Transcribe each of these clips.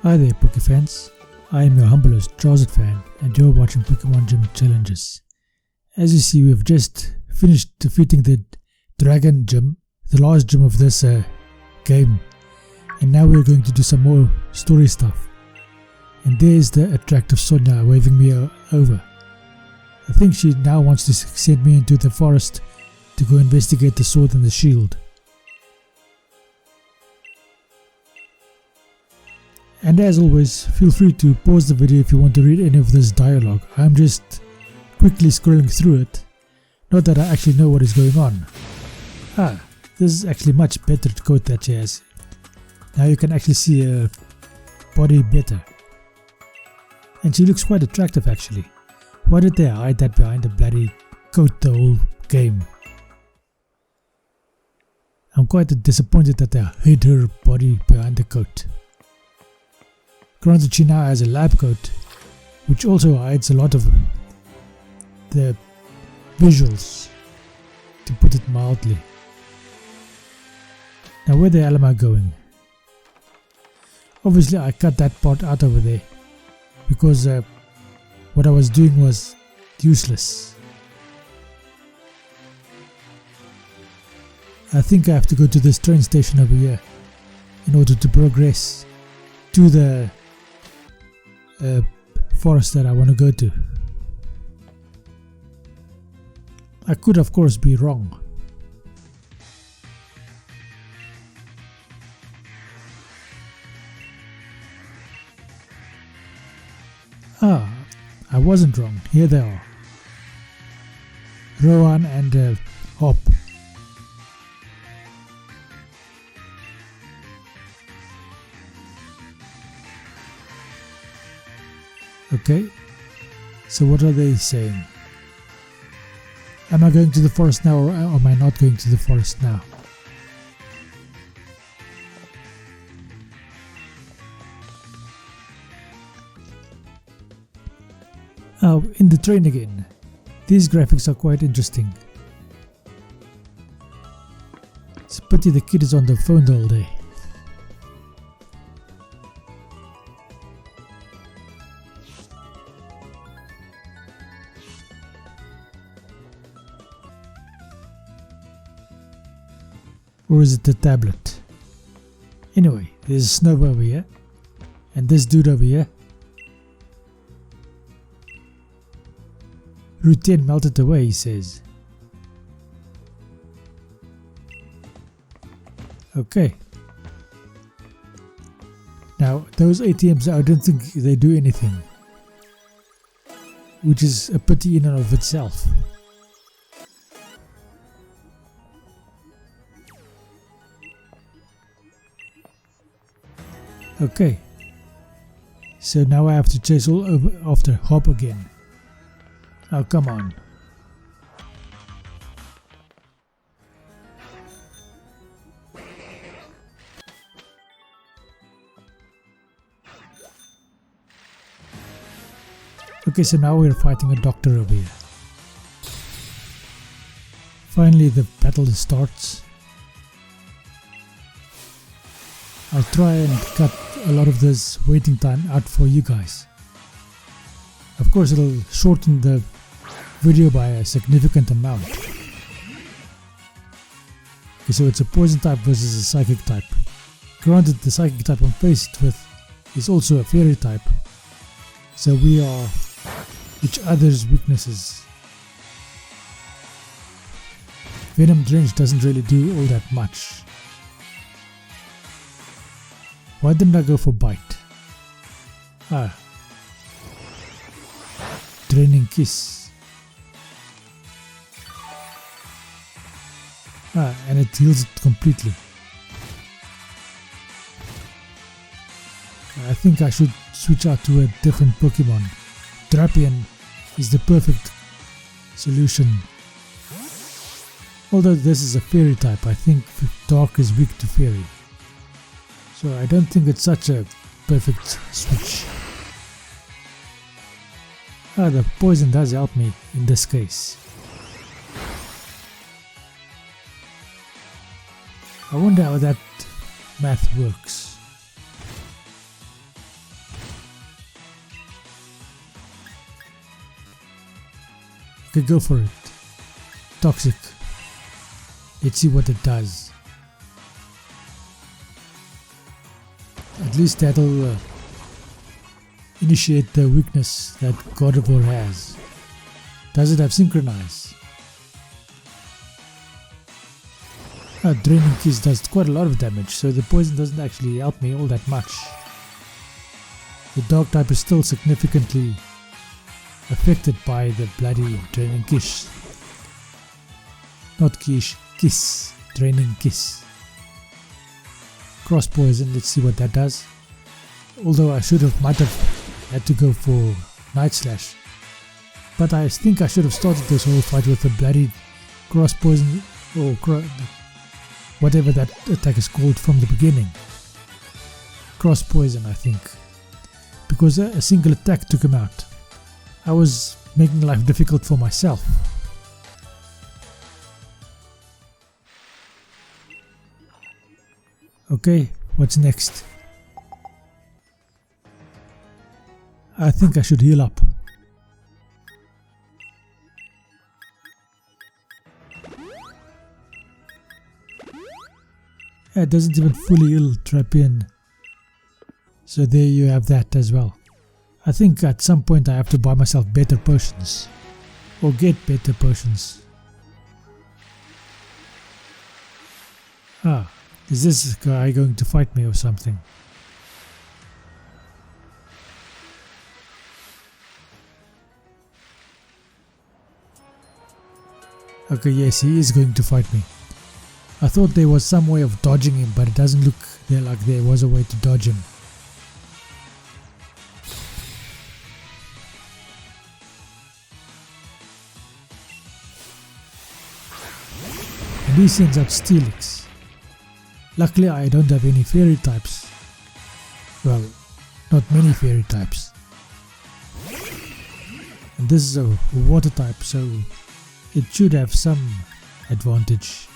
Hi there Poke fans, I am your humble host Jarzit fan and you're watching Pokemon Gym Challenges. As you see, we've just finished defeating the Dragon Gym, the last gym of this game, and now we're going to do some more story stuff. And there's the attractive Sonia waving me over. I think she now wants to send me into the forest to go investigate the sword and the shield. And as always, feel free to pause the video if you want to read any of this dialogue. I'm just quickly scrolling through it, not that I actually know what is going on. This is actually much better coat that she has. Now you can actually see her body better. And she looks quite attractive actually. Why did they hide that behind a bloody coat the whole game? I'm quite disappointed that they hid her body behind the coat. Granted, she now has a lab coat, which also hides a lot of the visuals, to put it mildly. Now where the hell am I going? Obviously I cut that part out over there, because what I was doing was useless. I think I have to go to this train station over here in order to progress to the forest that I want to go to. I could of course be wrong. I wasn't wrong. Here they are. Rowan and Hop. Okay, so what are they saying? Am I going to the forest now or am I not going to the forest now? Oh, in the train again. These graphics are quite interesting. It's a pity the kid is on the phone the whole day. Or is it the tablet? Anyway, there's Snow over here. And this dude over here. Route 10 melted away, he says. Okay. Now, those ATMs, I don't think they do anything. Which is a pity in and of itself. Okay, so now I have to chase all over after Hop again. Oh, come on. Okay, so now we're fighting a doctor over here. Finally the battle starts. I'll try and cut a lot of this waiting time out for you guys. Of course it'll shorten the video by a significant amount. Okay, so it's a poison type versus a psychic type. Granted, the psychic type I'm faced with is also a fairy type, so we are each other's weaknesses. Venom Drench doesn't really do all that much. Why didn't I go for Bite? Draining Kiss. And it heals it completely. I think I should switch out to a different Pokemon. Drapion is the perfect solution. Although this is a fairy type, I think Dark is weak to fairy. So I don't think it's such a perfect switch. The poison does help me in this case. I wonder how that math works. Okay, go for it. Toxic. Let's see what it does. At least that'll initiate the weakness that God of War has. Does it have Synchronize? Draining Kiss does quite a lot of damage, so the poison doesn't actually help me all that much. The dog type is still significantly affected by the bloody Draining Kiss. Not Kiss, Kiss. Draining Kiss. Cross Poison, let's see what that does. Although I might have had to go for Night Slash. But I think I should have started this whole fight with the bloody Cross Poison or whatever that attack is called from the beginning. Cross Poison, I think. Because a single attack took him out. I was making life difficult for myself. Okay, what's next? I think I should heal up. It doesn't even fully heal Trapian. So there you have that as well. I think at some point I have to buy myself better potions. Or get better potions. Is this guy going to fight me or something? Okay, yes, he is going to fight me. I thought there was some way of dodging him, but it doesn't look like there was a way to dodge him. And he sends out Steelix. Luckily I don't have any fairy types. Well, not many fairy types. And this is a water type, so it should have some advantage.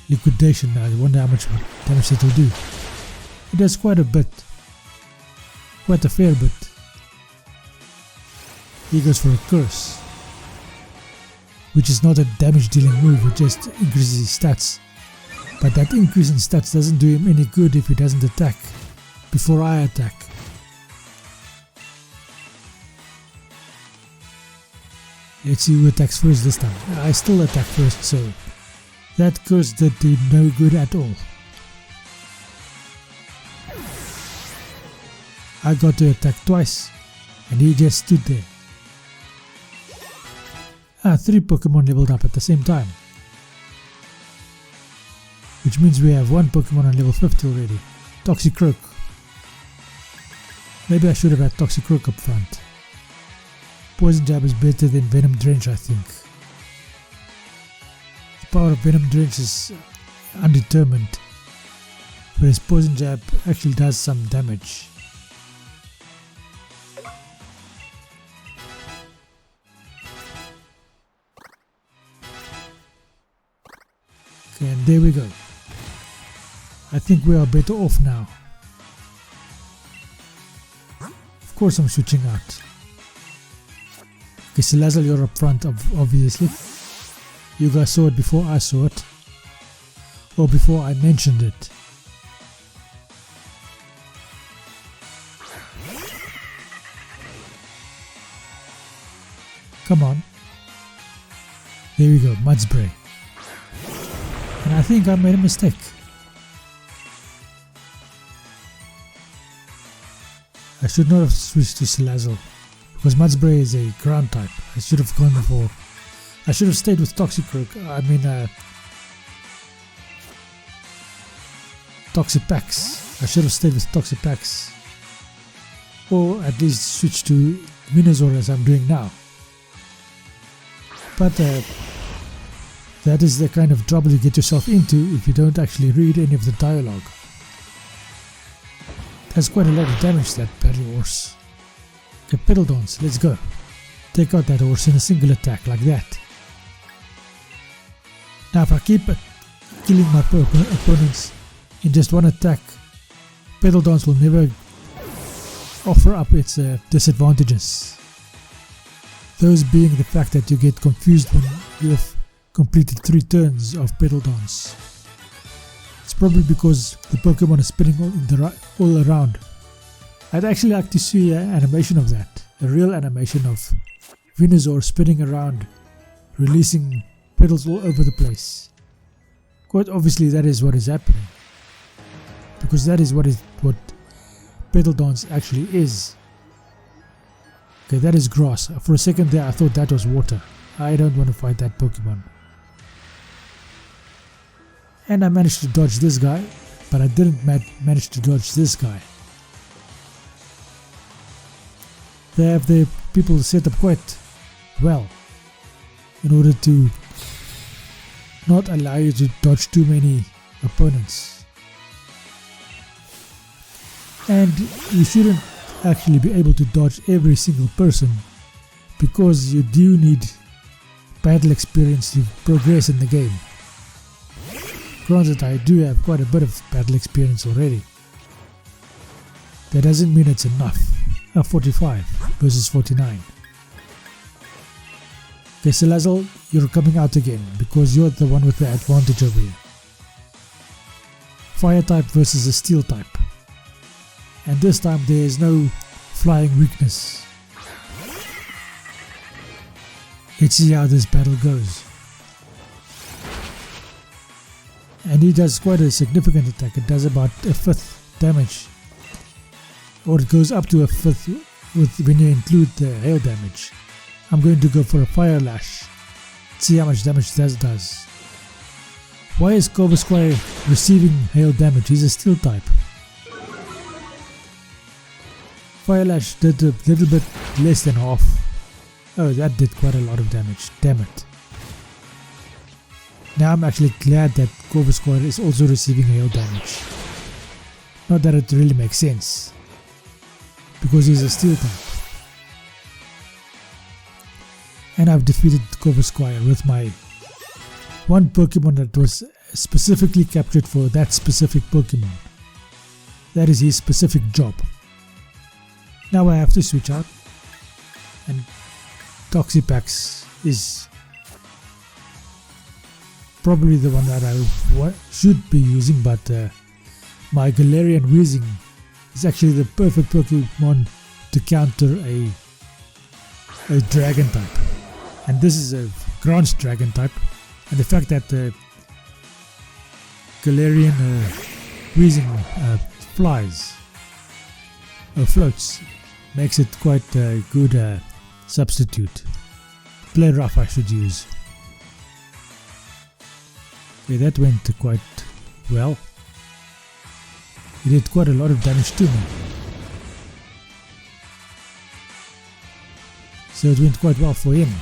Liquidation, I wonder how much damage it will do. It does quite a bit. Quite a fair bit. He goes for a curse. Which is not a damage dealing move, it just increases his stats. But that increase in stats doesn't do him any good if he doesn't attack before I attack. Let's see who attacks first this time. I still attack first, so that curse did no good at all. I got to attack twice and he just stood there. 3 Pokemon leveled up at the same time. Which means we have 1 Pokemon on level 50 already. Toxicroak. Maybe I should have had Toxicroak up front. Poison Jab is better than Venom Drench, I think. The power of Venom Drench is undetermined, whereas Poison Jab actually does some damage. Okay, and there we go. I think we are better off now. Of course I'm switching out. Okay, Salazzle, you're up front, obviously. You guys saw it before I saw it. Or before I mentioned it. Come on. There we go, Mud Spray. And I think I made a mistake. I should not have switched to Salazzle, because Mud Spray is a ground type. I should have gone for... I should have stayed with Toxicroak. Toxapex. I should have stayed with Toxapex. Or at least switch to Venusaur as I'm doing now. But that is the kind of trouble you get yourself into if you don't actually read any of the dialogue. That's quite a lot of damage, that battle horse. Okay, Petal Dance, let's go. Take out that horse in a single attack like that. Now if I keep killing my opponents in just one attack, Petal Dance will never offer up its disadvantages. Those being the fact that you get confused when you have completed 3 turns of Petal Dance. It's probably because the Pokemon is spinning all around. I'd actually like to see an animation of that, a real animation of Venusaur spinning around, releasing petals all over the place. Quite obviously that is what is happening, because that is what Petal Dance actually is. Okay, that is grass. For a second there I thought that was water. I don't want to fight that Pokemon. And I managed to dodge this guy, but I didn't manage to dodge this guy. They have their people set up quite well in order to not allow you to dodge too many opponents. And you shouldn't actually be able to dodge every single person, because you do need battle experience to progress in the game. Granted, I do have quite a bit of battle experience already. That doesn't mean it's enough. 45 versus 49. Okay, Salazzle, you're coming out again because you're the one with the advantage over here. Fire type versus a Steel type. And this time there is no flying weakness. Let's see how this battle goes. And he does quite a significant attack. It does about 1/5 damage. Or it goes up to 1/5 when you include the hail damage. I'm going to go for a Fire Lash. See how much damage that does. Why is Corvusquire receiving hail damage? He's a Steel type. Fire Lash did a little bit less than half. Oh, that did quite a lot of damage. Damn it. Now I'm actually glad that Corvusquire is also receiving hail damage. Not that it really makes sense, because he's a Steel type. And I've defeated Corvusquire with my one Pokemon that was specifically captured for that specific Pokemon. That is his specific job. Now I have to switch out, and Toxapex is probably the one that I should be using, but my Galarian Weezing is actually the perfect Pokemon to counter a Dragon type. And this is a Ground Dragon type, and the fact that the Galarian Weezing flies or floats makes it quite a good substitute. Play Rough I should use. Okay, that went quite well. He did quite a lot of damage to me. So it went quite well for him.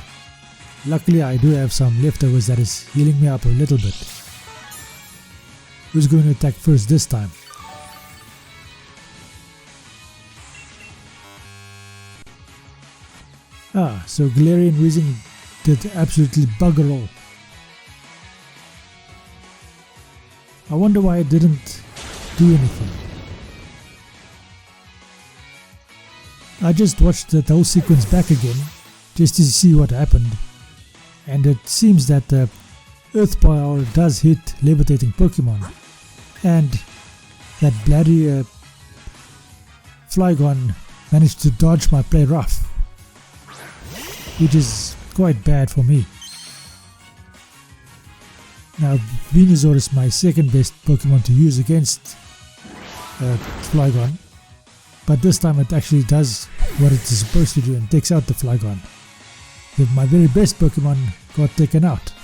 Luckily I do have some leftovers that is healing me up a little bit. Who's going to attack first this time? So Galarian Weezing did absolutely bugger all. I wonder why it didn't do anything. I just watched that whole sequence back again just to see what happened, and it seems that the Earth Power does hit levitating Pokemon, and that bloody Flygon managed to dodge my Play Rough, which is quite bad for me. Now Venusaur is my second best Pokemon to use against Flygon, but this time it actually does what it is supposed to do and takes out the Flygon. But my very best Pokemon got taken out.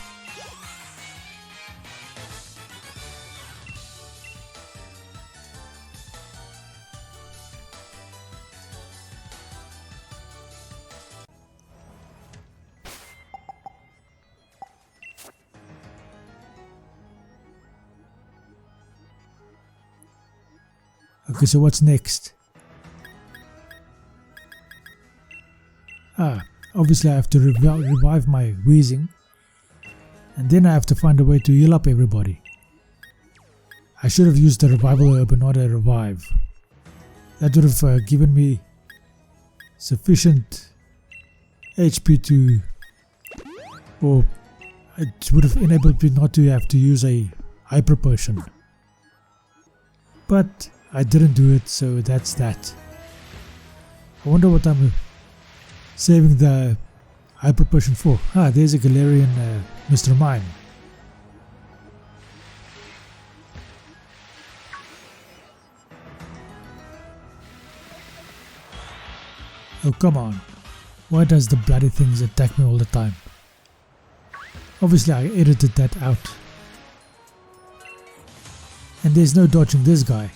Okay, so what's next? Obviously I have to revive my Weezing, and then I have to find a way to heal up everybody. I should have used the Revival Herb and not a Revive. That would have given me sufficient HP to, or it would have enabled me not to have to use a hyper potion. But I didn't do it, so that's that. I wonder what I'm saving the hyper potion for. Ah, there's a Galarian Mr. Mime. Oh, come on. Why does the bloody things attack me all the time? Obviously I edited that out. And there's no dodging this guy.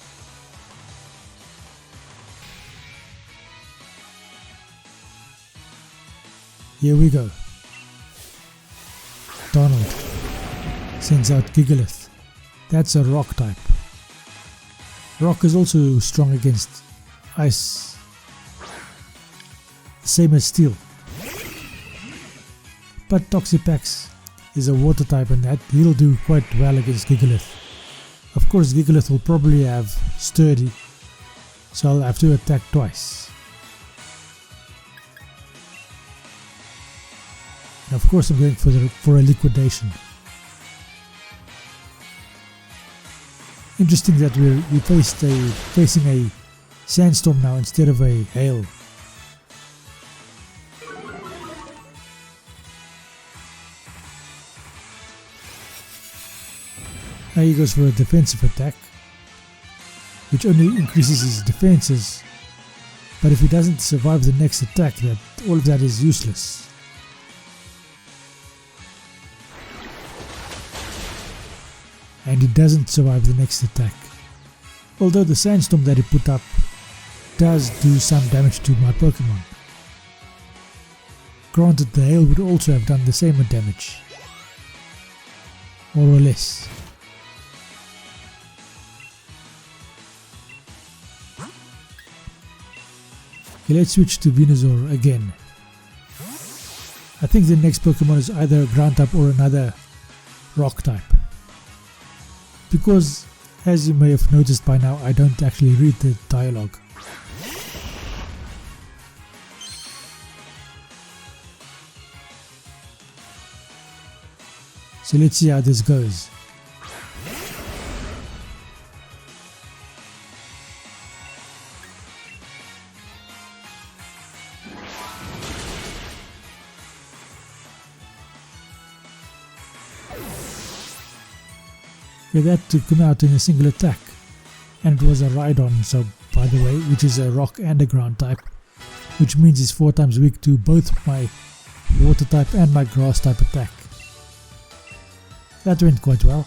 Here we go. Donald sends out Gigalith. That's a rock type. Rock is also strong against ice. Same as steel. But Toxapex is a water type and that he'll do quite well against Gigalith. Of course Gigalith will probably have sturdy, so I'll have to attack twice. And of course I'm going for a liquidation. Interesting that we facing a sandstorm now instead of a hail. Now he goes for a defensive attack, which only increases his defenses, but if he doesn't survive the next attack, all of that is useless. And he doesn't survive the next attack, although the sandstorm that he put up does do some damage to my Pokemon. Granted, the hail would also have done the same damage, more or less. Okay, let's switch to Venusaur again. I think the next Pokemon is either a ground type or another rock type. Because, as you may have noticed by now, I don't actually read the dialogue. So let's see how this goes. Okay, that took him out in a single attack, and it was a Rhydon, so by the way, which is a rock and a ground type, which means he's 4 times weak to both my water type and my grass type attack. That went quite well.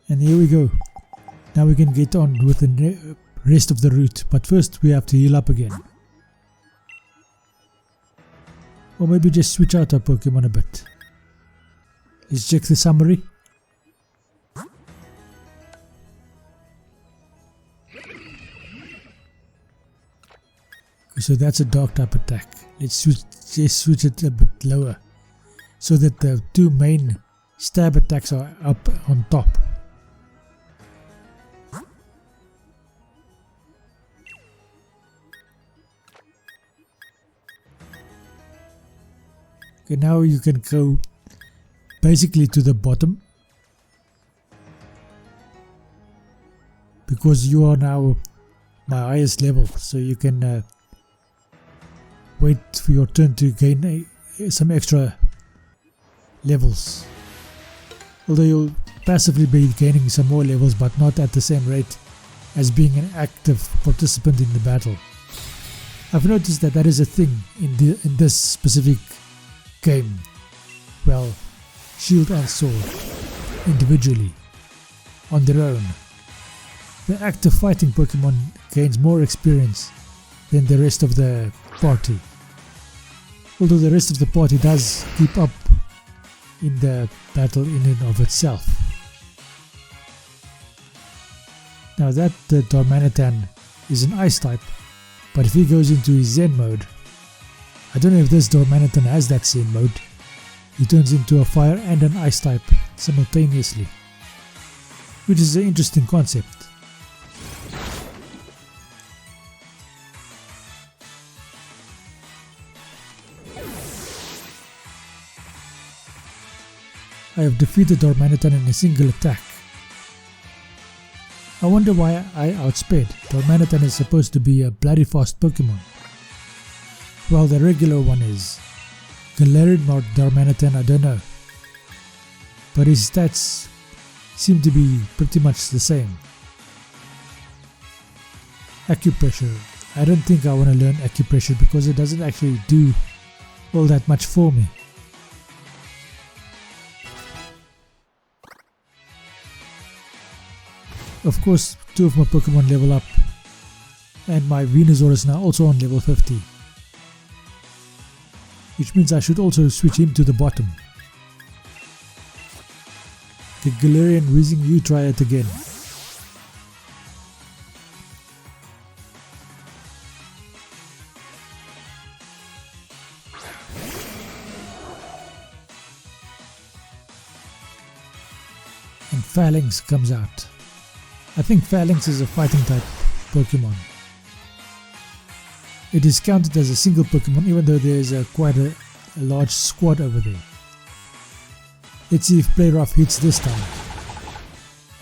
And here we go. Now we can get on with the rest of the route, but first we have to heal up again. Or maybe just switch out our Pokemon a bit. Let's check the summary. So that's a dark type attack. Let's just switch it a bit lower, so that the 2 main stab attacks are up on top. Okay, now you can go basically to the bottom, because you are now my highest level, so you can wait for your turn to gain some extra levels. Although you'll passively be gaining some more levels, but not at the same rate as being an active participant in the battle. I've noticed that is a thing in this specific game. Well, Shield and Sword individually, on their own. The active fighting Pokemon gains more experience than the rest of the party. Although the rest of the party does keep up in the battle in and of itself. Now that Darmanitan is an ice type, but if he goes into his Zen mode, I don't know if this Darmanitan has that same mode. He turns into a fire and an ice type simultaneously, which is an interesting concept. I have defeated Darmanitan in a single attack. I wonder why I outsped. Darmanitan is supposed to be a bloody fast Pokemon, while the regular one is. Galarian or Darmanitan, I don't know, but his stats seem to be pretty much the same. Acupressure. I don't think I want to learn acupressure because it doesn't actually do all that much for me. Of course, 2 of my Pokemon level up, and my Venusaur is now also on level 50, which means I should also switch him to the bottom. The Galarian Weezing, you try it again. And Phalanx comes out. I think Phalanx is a fighting type Pokemon. It is counted as a single Pokemon even though there is quite a large squad over there. Let's see if Play Rough hits this time.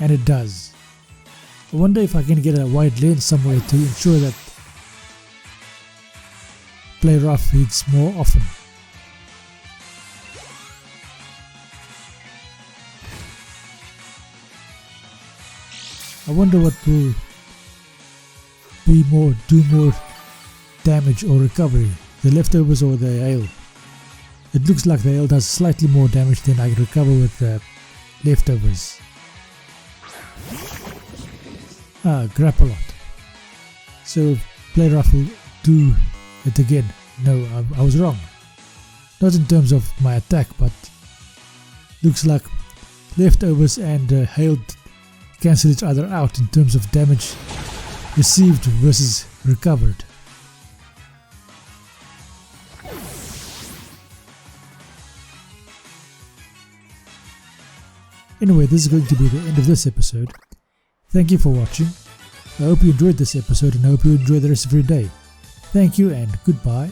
And it does. I wonder if I can get a wide lane somewhere to ensure that Play Rough hits more often. I wonder what will do more damage or recovery, the leftovers or the hail. It looks like the hail does slightly more damage than I recover with the leftovers. Grappalot. So Play Rough will do it again. No, I was wrong. Not in terms of my attack, but looks like leftovers and hail cancel each other out in terms of damage received versus recovered. Anyway, this is going to be the end of this episode. Thank you for watching. I hope you enjoyed this episode and I hope you enjoy the rest of your day. Thank you and goodbye.